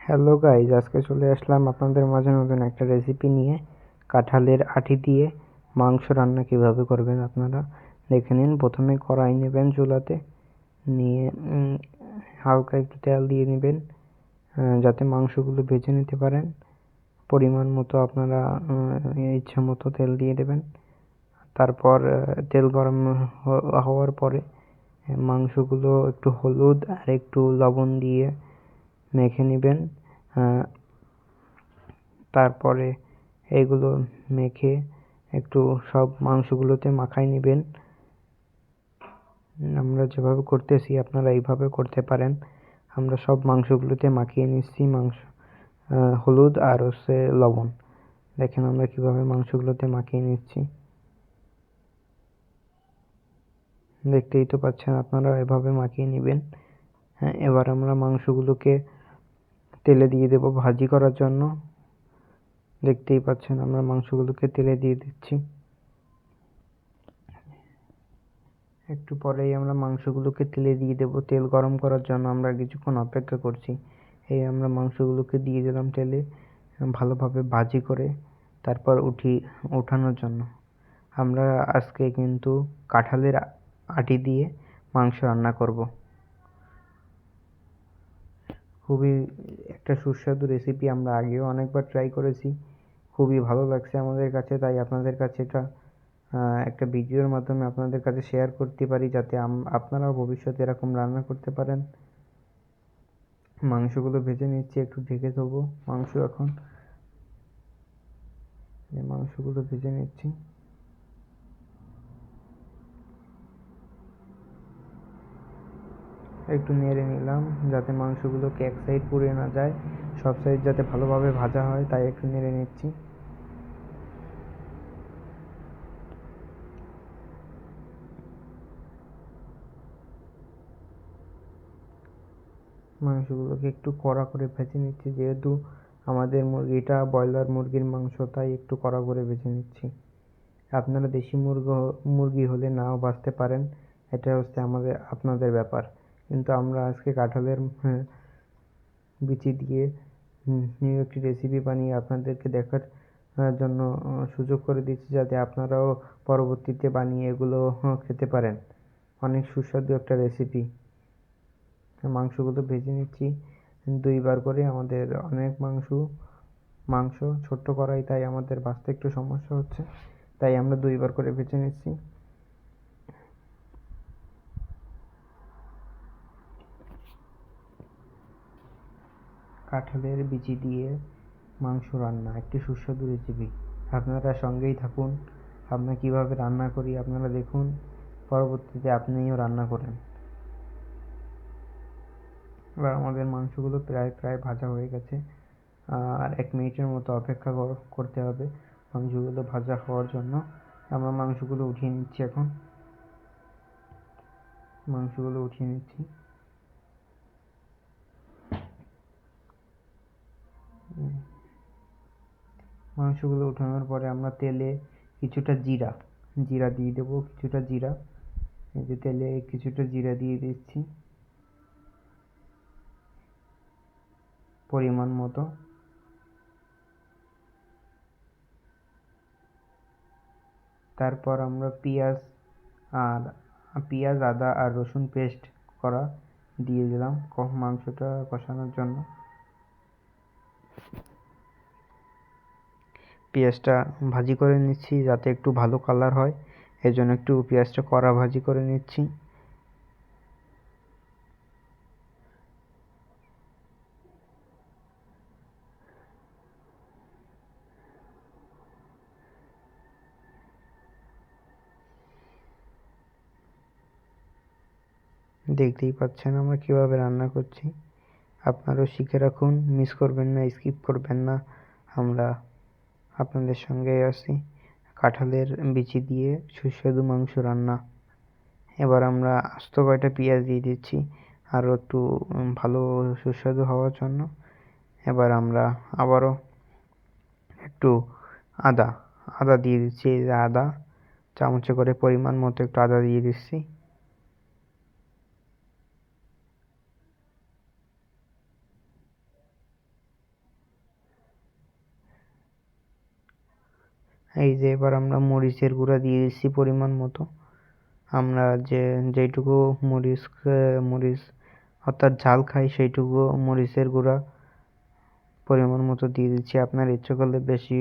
Hello guys, আজকে চলে আসলাম আপনাদের মাঝে নতুন একটা রেসিপি নিয়ে। কাঁঠালের আটি দিয়ে মাংস রান্না কিভাবে করবেন আপনারা দেখে নিন। প্রথমে কড়াই নেবেন, চুলাতে নিয়ে হালকা একটু তেল দিয়ে নেবেন যাতে মাংসগুলো ভেজে নিতে পারেন। পরিমাণ মতো আপনারা ইচ্ছা মতো তেল দিয়ে দেবেন। তারপর তেল গরম হওয়ার পরে মাংসগুলো একটু হলুদ আর একটু লবণ দিয়ে মেখে নেবেন। তারপরে এগুলো মেখে একটু সব মাংসগুলোতে মাখাই নেবেন। আমরা যেভাবে করতেছি আপনারা এইভাবে করতে পারেন। আমরা সব মাংসগুলোতে মাখিয়ে নিচ্ছি হলুদ আর লবণ। দেখেন আমরা কিভাবে মাংসগুলোতে মাখিয়ে নিচ্ছি, দেখতেই তো পাচ্ছেন আপনারা। এভাবে মাখিয়ে নেবেন। হ্যাঁ, এবার আমরা মাংসগুলোকে তেলে দিয়ে দেব ভাজি করার জন্য। দেখতেই পাচ্ছেন আমরা মাংসগুলোকে তেলে দিয়ে দিচ্ছি। একটু পরেই আমরা মাংসগুলোকে তেলে দিয়ে দেব। তেল গরম করার জন্য আমরা কিছুক্ষণ অপেক্ষা করছি। এই আমরা মাংসগুলোকে দিয়ে দিলাম তেলে ভালোভাবে ভাজি করে, তারপর ওঠানোর জন্য। আমরা আজকে কিন্তু কাঁঠালের আটি দিয়ে মাংস রান্না করব। খুবই একটা সুস্বাদু রেসিপি। আমরা আগেও অনেকবার ট্রাই করেছি, খুবই ভালো লাগছে আমাদের কাছে। তাই আপনাদের কাছে এটা একটা ভিডিওর মাধ্যমে আপনাদের কাছে শেয়ার করতে পারি, যাতে আপনারাও ভবিষ্যতে এরকম রান্না করতে পারেন। মাংসগুলো ভেজে নিচ্ছি, একটু ঢেকে দেবো মাংস। এখন মাংসগুলো ভেজে নিচ্ছি। একটু নেড়ে নিলাম যাতে মাংসগুলোকে এক সাইড পুড়ে না যায়, সব সাইড যাতে ভালোভাবে ভাজা হয়, তাই একটু নেড়ে নিচ্ছি। মাংসগুলোকে একটু কড়া করে ভেজে নিচ্ছি, যেহেতু আমাদের মুরগিটা ব্রয়লার মুরগির মাংস, তাই একটু কড়া করে ভেজে নিচ্ছি। আপনারা দেশি মুরগি হলে নাও ভাজতে পারেন, এটা হচ্ছে আপনাদের ব্যাপার। কিন্তু আমরা আজকে কাঁঠালের বিচি দিয়ে নিউ একটি রেসিপি বানিয়ে আপনাদেরকে দেখার জন্য সুযোগ করে দিচ্ছি, যাতে আপনারাও পরবর্তীতে বানিয়ে এগুলো খেতে পারেন। অনেক সুস্বাদু একটা রেসিপি। মাংসগুলো ভেজে নিচ্ছি দুইবার করে। আমাদের অনেক মাংস ছোট্ট কড়াই, তাই আমাদের ভাজতে একটু সমস্যা হচ্ছে, তাই আমরা দুইবার করে ভেজে নিচ্ছি। কাঁঠালের বিচি দিয়ে মাংস রান্না একটি সুস্বাদু রেসিপি। আপনারা সঙ্গেই থাকুন। আমরা কিভাবে রান্না করি আপনারা দেখুন, পরবর্তীতে আপনিও রান্না করেন। এবার আমাদের মাংসগুলো প্রায় ভাজা হয়ে গেছে। আর 1 মিনিটের মতো অপেক্ষা করতে হবে মাংসগুলো ভাজা হওয়ার জন্য। আমরা মাংসগুলো উঠিয়ে নিচ্ছি। এখন মাংসগুলো উঠিয়ে নিচ্ছি। মাংসগুলো উঠানোর পরে আমরা তেলে কিছুটা জিরা দিয়ে দেবো। এই যে তেলে কিছুটা জিরা দিয়ে দিচ্ছি পরিমাণ মতো। তারপর আমরা পেঁয়াজ, আদা আর রসুন পেস্ট করা দিয়ে দিলাম মাংসটা কষানোর জন্য। পেঁয়াজটা ভাজি করে নিচ্ছি যাতে একটু ভালো কালার হয়, এজন্য একটু পেঁয়াজটা কড়া ভাজি করে নিচ্ছি। দেখতেই পাচ্ছেন আমরা কিভাবে রান্না করছি। আপনারাও শিখে রাখুন, মিস করবেন না, স্কিপ করবেন না। আমরা আপনাদের সঙ্গে আছি। কাঁঠালের বিচি দিয়ে সুস্বাদু মাংস রান্না। এবার আমরা আস্ত কয়টা পেঁয়াজ দিয়ে দিচ্ছি আরও একটু ভালো সুস্বাদু হওয়ার জন্য। এবার আমরা আবারও একটু আদা দিয়ে দিচ্ছি। এই যে আদা, চামচে করে পরিমাণ মতো একটু আদা দিয়ে দিচ্ছি। এই যে এবার আমরা মরিচের গুঁড়া দিয়ে দিচ্ছি পরিমাণ মতো। আমরা যেইটুকু মরিচ অর্থাৎ ঝাল খাই সেইটুকু মরিচের গুঁড়া পরিমাণ মতো দিয়ে দিচ্ছি। আপনার ইচ্ছে করলে বেশি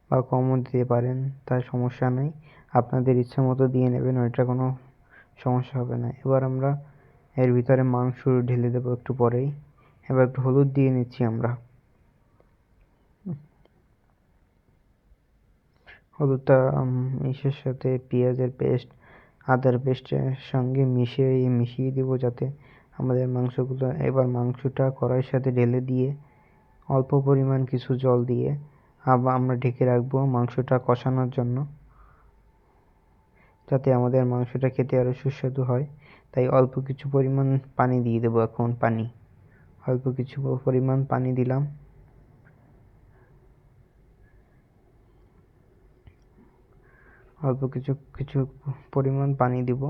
বা কমও দিতে পারেন, তার সমস্যা নেই। আপনাদের ইচ্ছা মতো দিয়ে নেবেন, ওইটা কোনো সমস্যা হবে না। এবার আমরা এর ভিতরে মাংস ঢেলে দেবো একটু পরেই। এবার একটু হলুদ দিয়ে নিচ্ছি আমরা। হলুদটা ইসের সাথে পেঁয়াজের পেস্ট, আদার পেস্টের সঙ্গে মিশিয়ে দেবো যাতে আমাদের মাংসগুলো। এবার মাংসটা কড়াইয়ের সাথে ঢেলে দিয়ে অল্প পরিমাণ কিছু জল দিয়ে আবার আমরা ঢেকে রাখবো মাংসটা কষানোর জন্য, যাতে আমাদের মাংসটা খেতে আরও সুস্বাদু হয়। তাই অল্প কিছু পরিমাণ পানি দিয়ে দেবো এখন। অল্প কিছু পরিমাণ পানি দিলাম। অল্প কিছু কিছু পরিমাণ পানি দিব।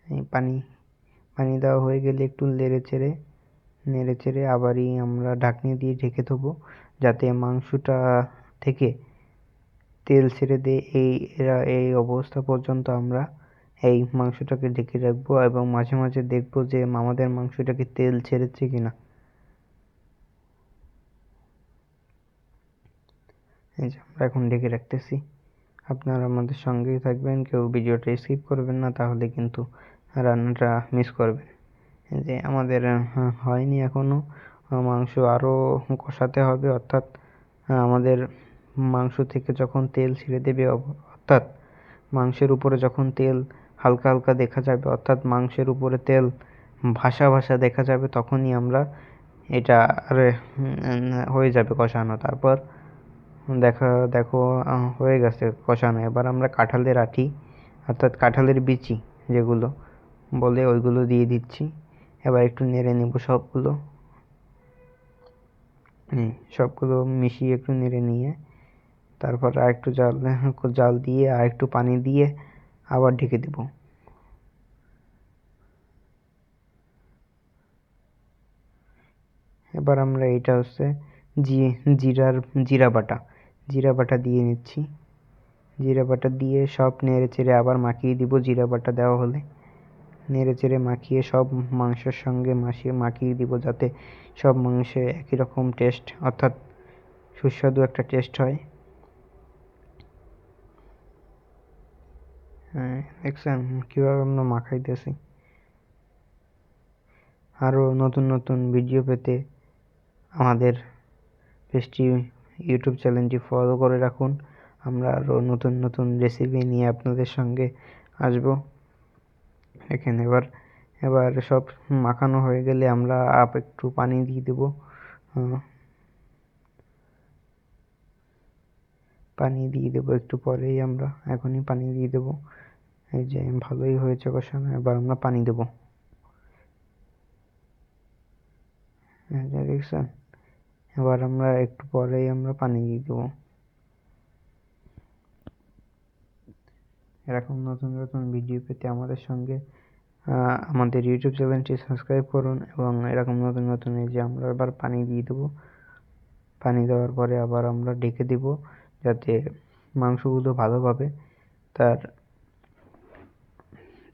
এই পানি দেওয়া হয়ে গেলে একটু নেড়ে চেড়ে আবারই আমরা ঢাকনি দিয়ে ঢেকে দেবো, যাতে মাংসটা থেকে তেল ছেড়ে দেয়। এই অবস্থা পর্যন্ত আমরা এই মাংসটাকে ঢেকে রাখবো এবং মাঝে মাঝে দেখবো যে আমাদের মাংসটাকে তেল ছেড়েছে কিনা। এই যে আমরা এখন ঢেকে রাখতেছি। আপনারা আমাদের সঙ্গেই থাকবেন, কেউ ভিডিওটা স্কিপ করবেন না, তাহলে কিন্তু রান্নাটা মিস করবেন। এই যে আমাদের হয়নি এখনো, মাংস আরও কষাতে হবে। অর্থাৎ আমাদের মাংস থেকে যখন তেল ছেড়ে দেবে, অর্থাৎ মাংসের উপরে যখন তেল হালকা হালকা দেখা যাবে, অর্থাৎ মাংসের উপরে তেল ভাসা ভাসা দেখা যাবে, তখনই আমরা এটা হয়ে যাবে কষানো। তারপর দেখো হয়ে গেছে কষানো। এবার আমরা কাঁঠালের আঁটি অর্থাৎ কাঁঠালের বিচি যেগুলো বলে ওইগুলো দিয়ে দিচ্ছি। এবার একটু নেড়ে নেব সবগুলো মিশিয়ে একটু নেড়ে নিয়ে তারপর আর একটু জাল দিয়ে আর একটু পানি দিয়ে আবার ঢেকে দেব। এবার আমরা এটা হচ্ছে জিরা বাটা দিয়ে নিচ্ছি। জিরা বাটা দিয়ে সব নেড়ে চেড়ে আবার মাখিয়ে দিব। জিরা বাটা দেওয়া হলে নেড়ে চেড়ে মাখিয়ে সব মাংসের সঙ্গে মাখিয়ে দিব, যাতে সব মাংসে একই রকম টেস্ট অর্থাৎ সুস্বাদু একটা টেস্ট হয়। দেখছেন কীভাবে আমরা মাখাইতেছি। আরও নতুন নতুন ভিডিও পেতে আমাদের পেজটি ইউটিউব চ্যানেলটি ফলো করে রাখুন। আমরা আরও নতুন নতুন রেসিপি নিয়ে আপনাদের সঙ্গে আসবো। এখানে এবার সব মাখানো হয়ে গেলে আমরা একটু পানি দিয়ে দেবো। পানি দিয়ে দেবো একটু পরেই, আমরা এখনই পানি দিয়ে দেবো। এই যে ভালোই হয়েছে কষানো। এবার আমরা পানি দেবো। দেখছেন, এবার আমরা একটু পরেই আমরা পানি দিয়ে দেবো। এরকম নতুন নতুন ভিডিও পেতে আমাদের সঙ্গে আমাদের ইউটিউব চ্যানেলটি সাবস্ক্রাইব করুন এবং এরকম নতুন নতুন এই যে আমরা এবার পানি দিয়ে দেবো। পানি দেওয়ার পরে আবার আমরা ঢেকে দিব, যাতে মাংসগুলো ভালোভাবে তার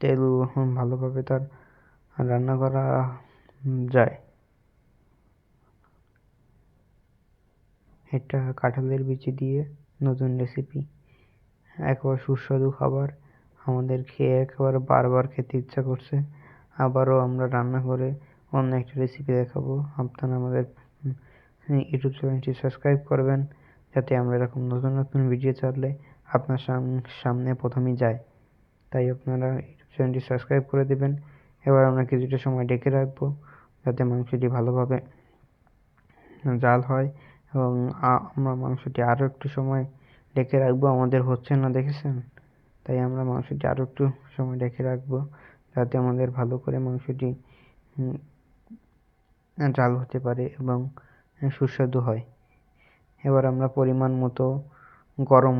তেল ভালোভাবে তার রান্না করা যায়। এটা কাঁঠালের বিচি দিয়ে নতুন রেসিপি, একবার সুস্বাদু খাবার। আমাদের খেয়ে একেবারে বারবার খেতে ইচ্ছা করছে। আবারও আমরা রান্না করে অন্য একটা রেসিপি দেখাবো। আপনারা আমাদের ইউটিউব চ্যানেলটি সাবস্ক্রাইব করবেন, যাতে আমরা এরকম নতুন নতুন ভিডিও ছাড়লে আপনার সামনে প্রথমেই যায়। তাই আপনারা ইউটিউব চ্যানেলটি সাবস্ক্রাইব করে দেবেন। এবার আমরা কিছুটা সময় ঢেকে রাখবো, যাতে মাংসটি ভালোভাবে জাল হয় এবং আমরা মাংসটি আরও একটু সময় ঢেকে রাখবো। আমাদের হচ্ছে না, দেখেছেন? তাই আমরা মাংসটি আরও একটু সময় ঢেকে রাখবো, যাতে আমাদের ভালো করে মাংসটি জাল হতে পারে এবং সুস্বাদু হয়। এবার আমরা পরিমাণ মতো গরম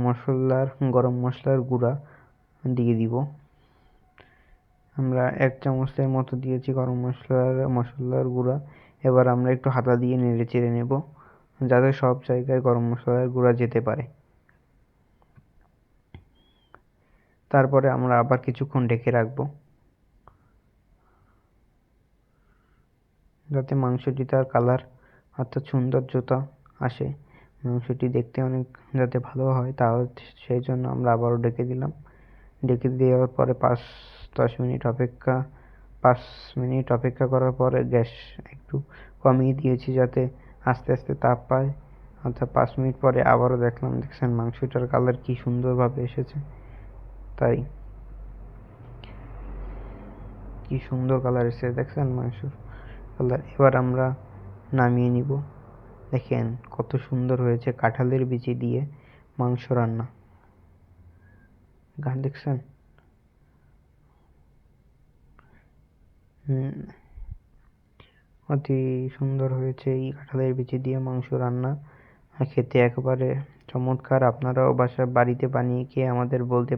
মশলার গুঁড়া দিয়ে দিব। আমরা 1 চামচের মতো দিয়েছি গরম মশলার গুঁড়া। এবার আমরা একটু হাতা দিয়ে নেড়ে চেড়ে নেব। যাতে সব জায়গায় গরম মশলার গুঁড়া যেতে পারে। তারপরে আমরা আবার কিছুক্ষণ ঢেকে রাখবো, যাতে মাংসটি তার কালার অর্থাৎ সৌন্দর্যতা আসে, মাংসটি দেখতে অনেক যাতে ভালো হয়, তাহলে সেই জন্য আমরা আবারও ঢেকে দিলাম। ঢেকে দেওয়ার পরে 5-10 মিনিট 5 মিনিট অপেক্ষা করার পরে গ্যাস একটু কমিয়ে দিয়েছি, যাতে আস্তে আস্তে তাপ পায়। অর্থাৎ 5 মিনিট পরে আবারও দেখলাম, দেখছেন মাংসটার কালার কি সুন্দরভাবে এসেছে। তাই কি সুন্দর কালার এসেছে, দেখছেন মাংসর কালার। এবার আমরা নামিয়ে নিব। দেখেন কত সুন্দর হয়েছে কাঁঠালের বিচি দিয়ে মাংস রান্না। গান দেখছেন? অতি সুন্দর হয়েছে এই কাঁঠালের বিচি দিয়ে মাংস রান্না, খেতে একেবারে চমৎকার। আপনারাও বাড়িতে বানিয়ে খেয়ে আমাদের বলতে